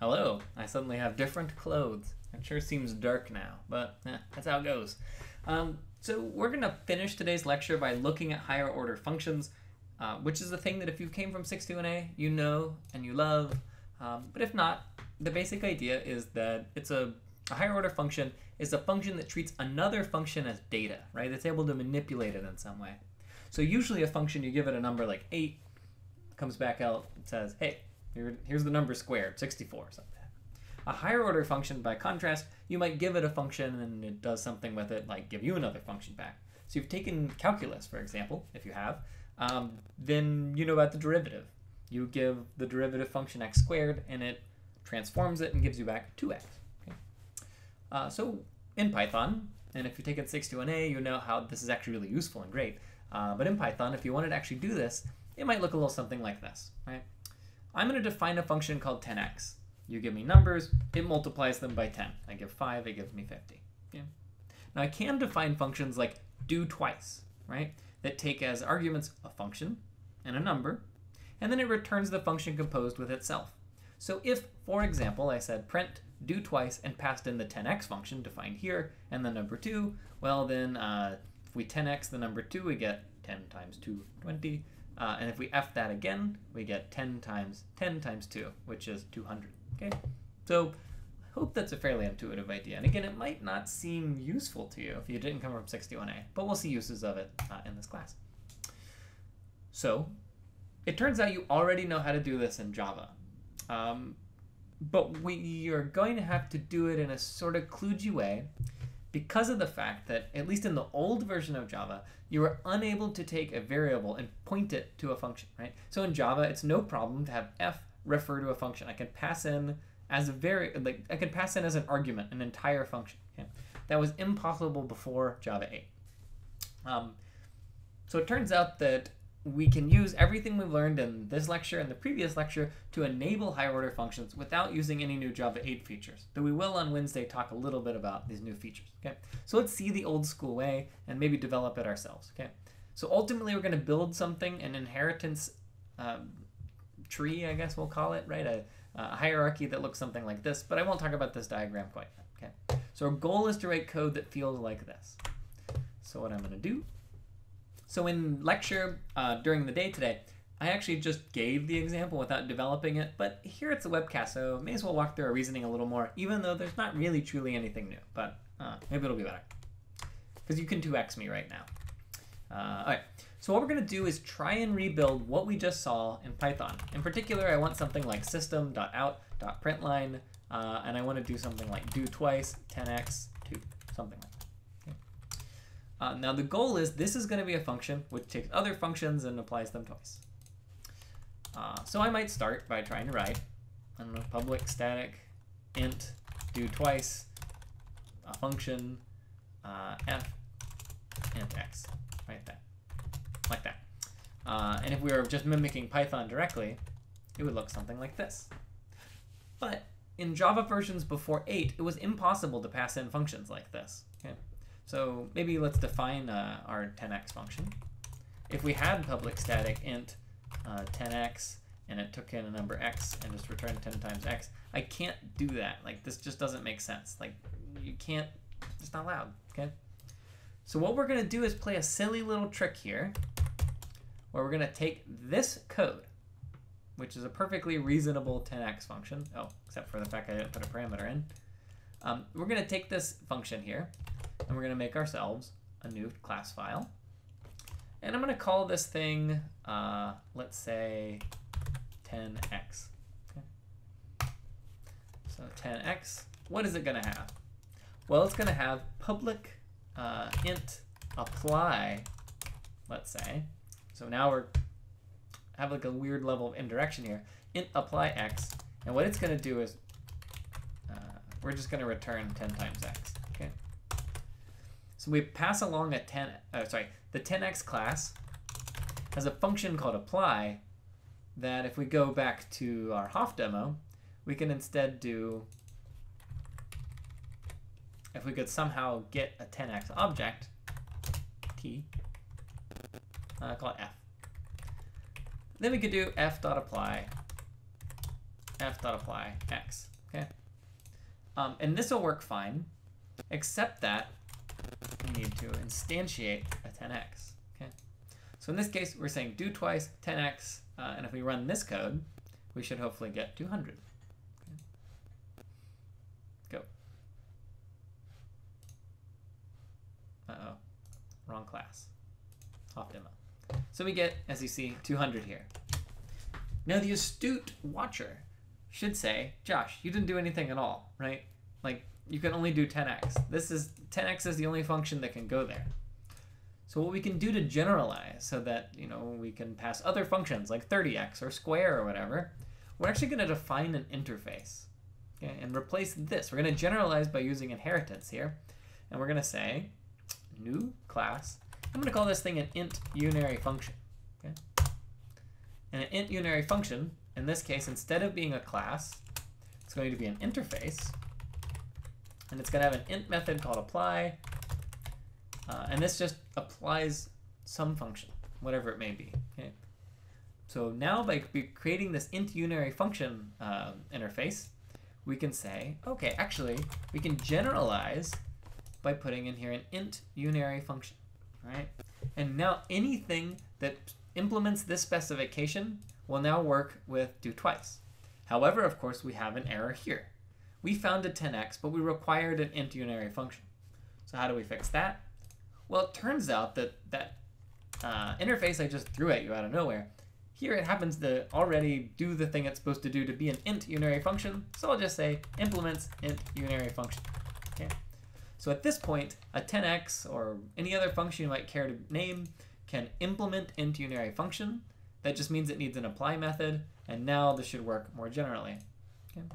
Hello, I suddenly have different clothes. It sure seems dark now, but that's how it goes. So we're going to finish today's lecture by looking at higher order functions, which is the thing that if you came from 621A, you know and you love. But if not, the basic idea is that it's a higher order function is a function that treats another function as data, right? It's able to manipulate it in some way. So usually a function, you give it a number like 8, comes back out and says, hey, here's the number squared, 64, something. A higher order function, by contrast, you might give it a function and it does something with it, like give you another function back. So you've taken calculus, for example, if you have, then you know about the derivative. You give the derivative function x squared and it transforms it and gives you back 2x. Okay? So in Python, and if you take it 621A, you know how this is actually really useful and great. But in Python, if you wanted to actually do this, it might look a little something like this, right? I'm going to define a function called 10x. You give me numbers, it multiplies them by 10. I give 5, it gives me 50. Okay? Now I can define functions like do twice, right? That take as arguments a function and a number, and then it returns the function composed with itself. So if, for example, I said print do twice and passed in the 10x function defined here and the number 2, well then if we 10x the number 2, we get 10 times 2, 20. And if we f that again, we get 10 times 10 times 2, which is 200. Okay, so I hope that's a fairly intuitive idea. And again, it might not seem useful to you if you didn't come from 621A, but we'll see uses of it in this class. So it turns out you already know how to do this in Java. But we are going to have to do it in a sort of kludgy way because of the fact that, at least in the old version of Java, you were unable to take a variable and point it to a function, right? So in Java, it's no problem to have f refer to a function. I can pass in as I can pass in as an argument an entire function. Okay? That was impossible before Java 8. So it turns out that we can use everything we've learned in this lecture and the previous lecture to enable higher order functions without using any new Java 8 features. Though we will on Wednesday talk a little bit about these new features. Okay? So let's see the old school way and maybe develop it ourselves. Okay? So ultimately we're going to build something, an inheritance tree, I guess we'll call it, right? A hierarchy that looks something like this, but I won't talk about this diagram quite yet. Okay? So our goal is to write code that feels like this. So what I'm going to do, so in lecture during the day today, I actually just gave the example without developing it, but here it's a webcast, so may as well walk through our reasoning a little more, even though there's not really truly anything new, but maybe it'll be better. Because you can 2x me right now. All right, so what we're going to do is try and rebuild what we just saw in Python. In particular, I want something like system.out.println, and I want to do something like do twice, 10x, 2, something like that. Now the goal is this is going to be a function which takes other functions and applies them twice. So I might start by trying to write, I don't know, public static int do twice a function f int x, right there, like that. And if we were just mimicking Python directly, it would look something like this. But in Java versions before 8, it was impossible to pass in functions like this. Okay? So maybe let's define our 10x function. If we had public static int 10x and it took in a number x and just returned 10 times x, I can't do that. Like, this just doesn't make sense. Like, you can't, it's not allowed. Okay? So what we're going to do is play a silly little trick here where we're going to take this code, which is a perfectly reasonable 10x function. Oh, except for the fact I didn't put a parameter in. We're going to take this function here, and we're going to make ourselves a new class file. And I'm going to call this thing, let's say, 10x. Okay. So 10x, what is it going to have? Well, it's going to have public int apply, let's say. So now we're have like a weird level of indirection here. Int apply x, and what it's going to do is we're just going to return 10 times x. Okay. So we pass along a the 10x class has a function called apply that if we go back to our Hoff demo, we can instead do, if we could somehow get a 10x object, t, call it f. Then we could do f.apply f.apply x. Okay, and this will work fine, except that we need to instantiate a 10x. Okay, so in this case, we're saying do twice 10x, and if we run this code, we should hopefully get 200. Okay. Go. Uh-oh, wrong class. Off demo. So we get, as you see, 200 here. Now the astute watcher should say, Josh, you didn't do anything at all, right? Like, you can only do 10x. 10x is the only function that can go there. So what we can do to generalize so that, you know, we can pass other functions like 30x or square or whatever, we're actually going to define an interface, okay, and replace this. We're going to generalize by using inheritance here, and we're going to say new class. I'm going to call this thing an int unary function. Okay? And an int unary function, in this case, instead of being a class, it's going to be an interface, and it's going to have an int method called apply, and this just applies some function, whatever it may be. Okay? So now by creating this int unary function interface, we can say, okay, actually, we can generalize by putting in here an int unary function, right? And now anything that implements this specification will now work with do twice. However, of course, we have an error here. We found a 10x, but we required an int unary function. So how do we fix that? Well, it turns out that that interface I just threw at you out of nowhere, here it happens to already do the thing it's supposed to do to be an int unary function. So I'll just say implements int unary function. Okay. So at this point, a 10x or any other function you might care to name can implement int unary function. That just means it needs an apply method, and now this should work more generally. Okay.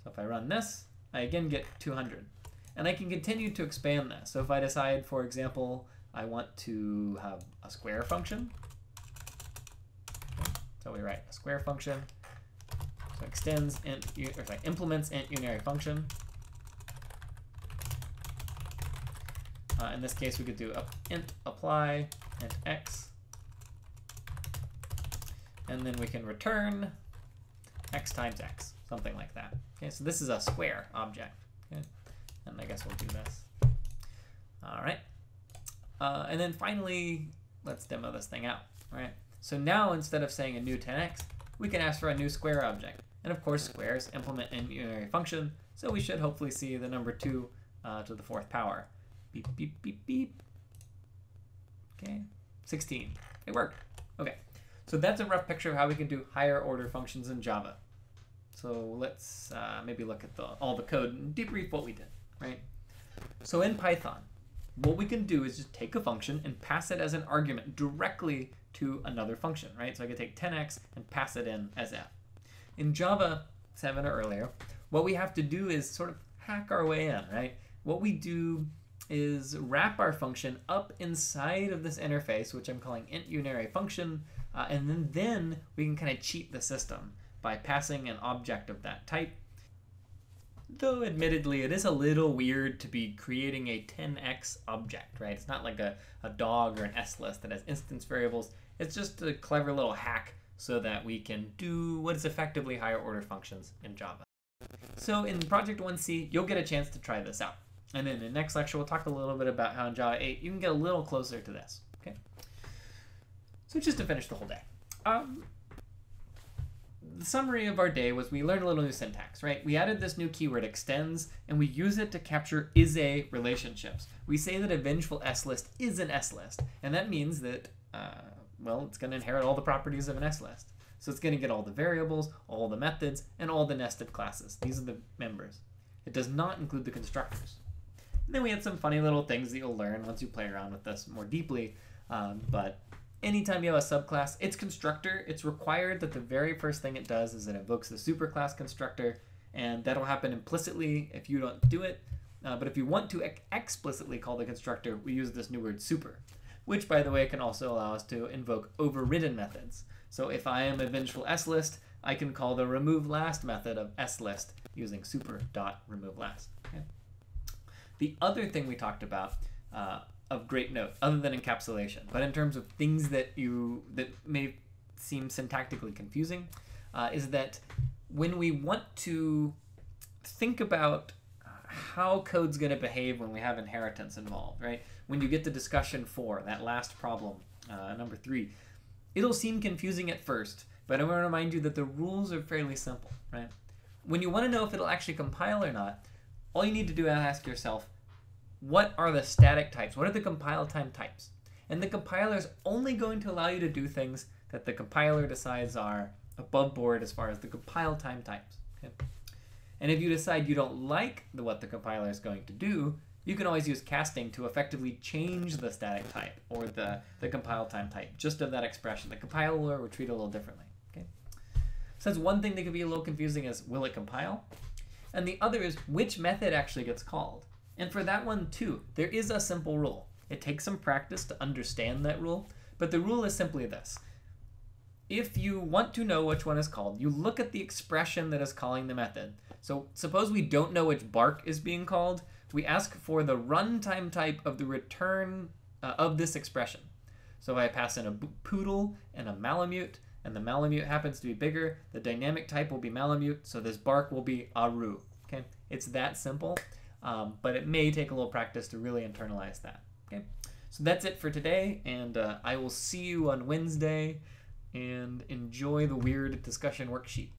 So if I run this, I again get 200. And I can continue to expand this. So if I decide, for example, I want to have a square function. Okay. So we write a square function. So extends int, or sorry, implements int unary function. In this case, we could do int apply int x, and then we can return x times x, something like that. Okay, so this is a square object. Okay, and I guess we'll do this. All right, and then finally, let's demo this thing out. All right, so now instead of saying a new 10x, we can ask for a new square object, and of course, squares implement int unary function, so we should hopefully see the number 2 to the 4th power. Beep, beep, beep, beep. Okay, 16. It worked. Okay, so that's a rough picture of how we can do higher order functions in Java. So let's maybe look at all the code and debrief what we did, right? So in Python, what we can do is just take a function and pass it as an argument directly to another function, right? So I could take 10x and pass it in as f. In Java 7 or earlier, what we have to do is sort of hack our way in, right? What we do is wrap our function up inside of this interface, which I'm calling int unary function, and then we can kind of cheat the system by passing an object of that type. Though admittedly, it is a little weird to be creating a 10x object, right? It's not like a dog or an S-list that has instance variables. It's just a clever little hack so that we can do what is effectively higher order functions in Java. So in Project 1C, you'll get a chance to try this out. And in the next lecture, we'll talk a little bit about how in Java 8 you can get a little closer to this. Okay. So just to finish the whole day. The summary of our day was we learned a little new syntax, right? We added this new keyword extends, and we use it to capture is-a relationships. We say that a vengeful S-list is an S-list, and that means that, well, it's going to inherit all the properties of an S-list. So it's going to get all the variables, all the methods, and all the nested classes. These are the members. It does not include the constructors. And then we had some funny little things that you'll learn once you play around with this more deeply, but anytime you have a subclass, its constructor, it's required that the very first thing it does is it invokes the superclass constructor, and that'll happen implicitly if you don't do it. But if you want to explicitly call the constructor, we use this new word super, which, by the way, can also allow us to invoke overridden methods. So if I am a vengeful S-list, I can call the removeLast method of S-list using super.removeLast. Okay. The other thing we talked about of great note, other than encapsulation, but in terms of things that may seem syntactically confusing, is that when we want to think about how code's going to behave when we have inheritance involved, right? When you get to discussion 4, that last problem, number 3, it'll seem confusing at first, but I want to remind you that the rules are fairly simple, right? When you want to know if it'll actually compile or not, all you need to do is ask yourself, what are the static types? What are the compile time types? And the compiler is only going to allow you to do things that the compiler decides are above board as far as the compile time types. Okay? And if you decide you don't like what the compiler is going to do, you can always use casting to effectively change the static type or the compile time type just of that expression. The compiler will treat it a little differently. Okay? So that's one thing that could be a little confusing is, will it compile? And the other is, which method actually gets called? And for that one too, there is a simple rule. It takes some practice to understand that rule, but the rule is simply this. If you want to know which one is called, you look at the expression that is calling the method. So suppose we don't know which bark is being called. We ask for the runtime type of the return of this expression. So if I pass in a poodle and a Malamute, and the Malamute happens to be bigger, the dynamic type will be Malamute, so this bark will be Aru. Okay, it's that simple, but it may take a little practice to really internalize that. Okay, so that's it for today, and I will see you on Wednesday, and enjoy the weird discussion worksheet.